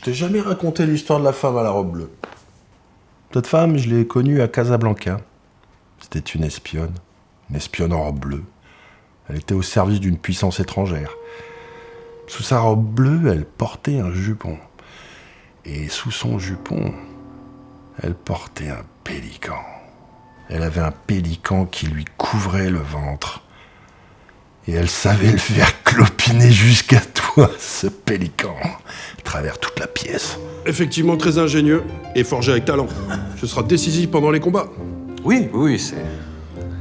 t'ai jamais raconté l'histoire de la femme à la robe bleue. Cette femme, je l'ai connue à Casablanca. C'était une espionne en robe bleue. Elle était au service d'une puissance étrangère. Sous sa robe bleue, elle portait un jupon. Et sous son jupon, elle portait un pélican. Elle avait un pélican qui lui couvrait le ventre. Et elle savait le faire clopiner jusqu'à toi, ce pélican, à travers toute la pièce. Effectivement très ingénieux et forgé avec talent. Ce sera décisif pendant les combats. Oui,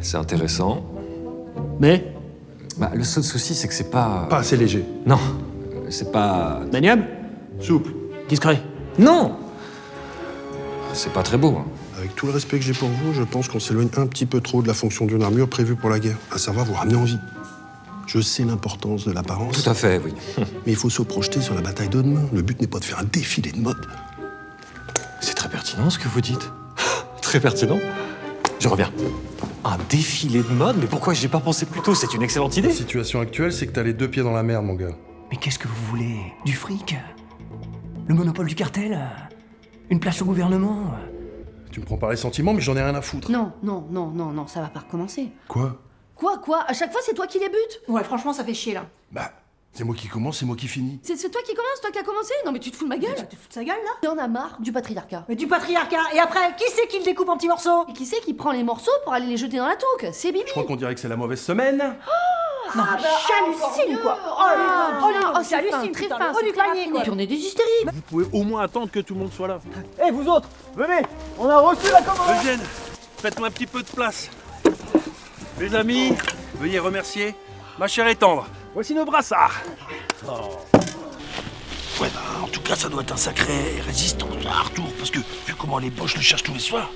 c'est intéressant. Mais Bah, le seul souci, c'est que c'est pas... Pas assez léger. Non, c'est pas... maniable, Souple. discret. Non. C'est pas très beau, hein. Avec tout le respect que j'ai pour vous, je pense qu'on s'éloigne un petit peu trop de la fonction d'une armure prévue pour la guerre, à savoir vous ramener en vie. Je sais l'importance de l'apparence, Tout à fait, oui. mais il faut se projeter sur la bataille de demain. Le but n'est pas de faire un défilé de mode. C'est très pertinent ce que vous dites. Très pertinent. Je reviens. Un défilé de mode? Mais pourquoi j'y ai pas pensé plus tôt? C'est une excellente idée. La situation actuelle, c'est que t'as les deux pieds dans la merde, mon gars. Mais qu'est-ce que vous voulez? Du fric? Le monopole du cartel? Une place au gouvernement? Tu me prends par les sentiments, mais j'en ai rien à foutre. Non, ça va pas recommencer. Quoi? Quoi? À chaque fois, c'est toi qui les butes? Ouais, franchement, ça fait chier, là. Bah, c'est moi qui commence, c'est moi qui finis. C'est toi qui commence, toi qui as commencé? Non mais tu te fous de ma gueule? Tu te fous de sa gueule, là? T'en as marre du patriarcat. Mais du patriarcat. Et après, qui c'est qui le découpe en petits morceaux? Et qui c'est qui prend les morceaux pour aller les jeter dans la touque? C'est Bibi. Je crois qu'on dirait que c'est la mauvaise semaine. Non, j'hallucine, quoi. C'est hallucine, très putain, fin, oh, du clanier, quoi. Puis on est des hystériques. Vous pouvez au moins attendre que tout le monde soit là. Eh, vous autres, venez, on a reçu la commande. Eugène, faites-moi un petit peu de place. Mes amis, veuillez remercier ma chère et tendre. Voici nos brassards. Ouais, bah, en tout cas, ça doit être un sacré résistant, Arthur, parce que, vu comment les Boches le cherchent tous les soirs,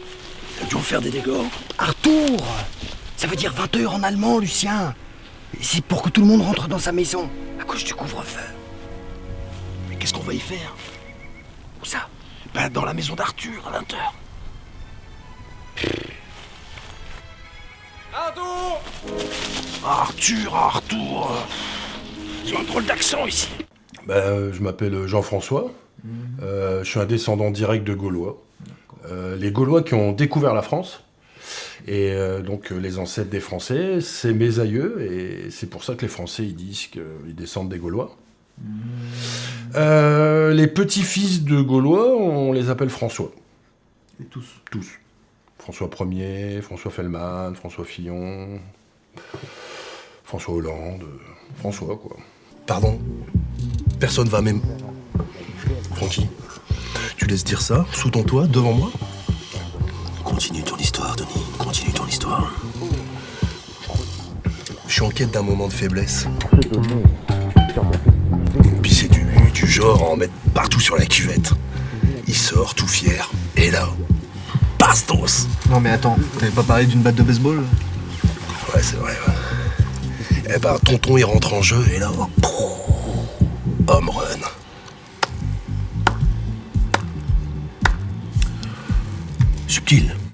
il a dû en faire des dégâts. Arthur, ça veut dire 20 heures en allemand, Lucien. Et c'est pour que tout le monde rentre dans sa maison, à cause du couvre-feu. Mais qu'est-ce qu'on va y faire? Où ça? Bah, dans la maison d'Arthur, à 20h. Arthur, ils ont un drôle d'accent ici. Bah, je m'appelle Jean-François. Je suis un descendant direct de Gaulois. Les Gaulois qui ont découvert la France. Et donc les ancêtres des Français, c'est mes aïeux. Et c'est pour ça que les Français ils disent qu'ils descendent des Gaulois. Les petits-fils de Gaulois, on les appelle François. Et tous. Tous. François Ier, François Fellman, François Fillon, François Hollande, François quoi. Pardon? Personne va même... Francky, tu laisses dire ça, sous ton toit, devant moi? Continue ton histoire, Denis, continue ton histoire. Je suis en quête d'un moment de faiblesse. Puis c'est du genre à en mettre partout sur la cuvette. Il sort tout fier, et là, bastos! Non mais attends, t'avais pas parlé d'une batte de baseball? Ouais, c'est vrai, ouais. Eh ben, tonton, il rentre en jeu, et là, home run. Subtil.